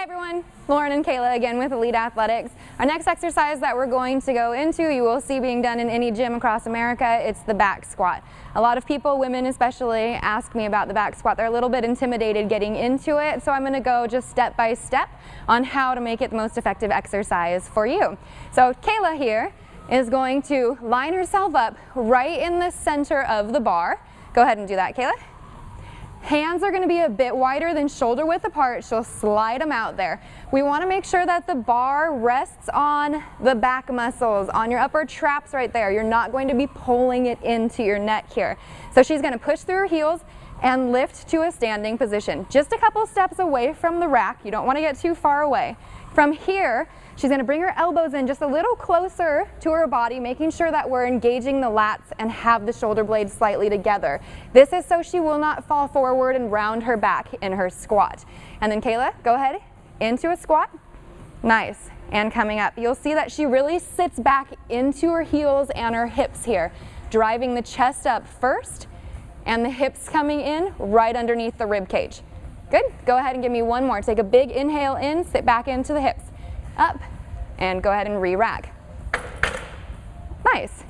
Hi everyone, Lauren and Kayla again with Elite Athletics. Our next exercise that we're going to go into, you will see being done in any gym across America, it's the back squat. A lot of people, women especially, ask me about the back squat. They're a little bit intimidated getting into it, so I'm going to go just step by step on how to make it the most effective exercise for you. So Kayla here is going to line herself up right in the center of the bar. Go ahead and do that, Kayla. Hands are going to be a bit wider than shoulder width apart. She'll slide them out there. We want to make sure that the bar rests on the back muscles, on your upper traps right there. You're not going to be pulling it into your neck here. So she's going to push through her heels and lift to a standing position. Just a couple steps away from the rack. You don't want to get too far away. From here, she's going to bring her elbows in just a little closer to her body, making sure that we're engaging the lats and have the shoulder blades slightly together. This is so she will not fall forward and round her back in her squat. And then Kayla, go ahead into a squat. Nice. And coming up, you'll see that she really sits back into her heels and her hips here, driving the chest up first and the hips coming in right underneath the rib cage. Good. Go ahead and give me one more. Take a big inhale in, sit back into the hips. Up, and go ahead and re-rack. Nice.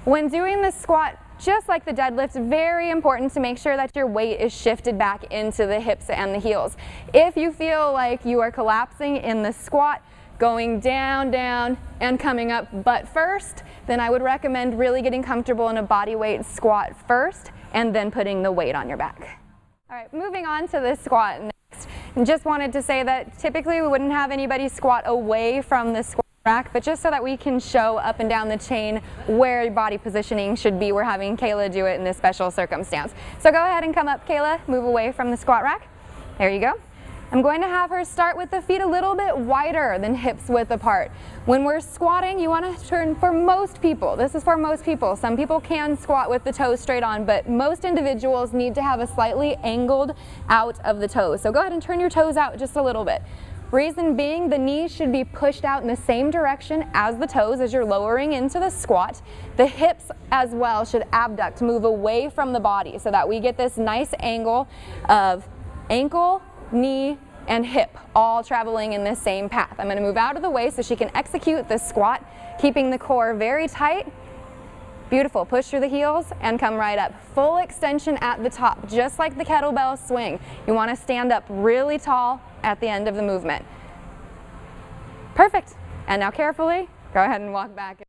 When doing this squat, just like the deadlift, very important to make sure that your weight is shifted back into the hips and the heels. If you feel like you are collapsing in the squat, going down, down, and coming up butt first, then I would recommend really getting comfortable in a body weight squat first, and then putting the weight on your back. All right, moving on to this squat next. And just wanted to say that typically we wouldn't have anybody squat away from the squat rack, but just so that we can show up and down the chain where your body positioning should be, we're having Kayla do it in this special circumstance. So go ahead and come up, Kayla, move away from the squat rack. There you go. I'm going to have her start with the feet a little bit wider than hips width apart. When we're squatting, you want to turn, for most people, this is for most people, some people can squat with the toes straight on, but most individuals need to have a slightly angled out of the toes. So go ahead and turn your toes out just a little bit. Reason being, the knees should be pushed out in the same direction as the toes as you're lowering into the squat. The hips as well should abduct, move away from the body so that we get this nice angle of ankle, knee, and hip all traveling in the same path. I'm going to move out of the way so she can execute the squat, keeping the core very tight. Beautiful. Push through the heels and come right up. Full extension at the top, just like the kettlebell swing. You want to stand up really tall at the end of the movement. Perfect. And now carefully, go ahead and walk back.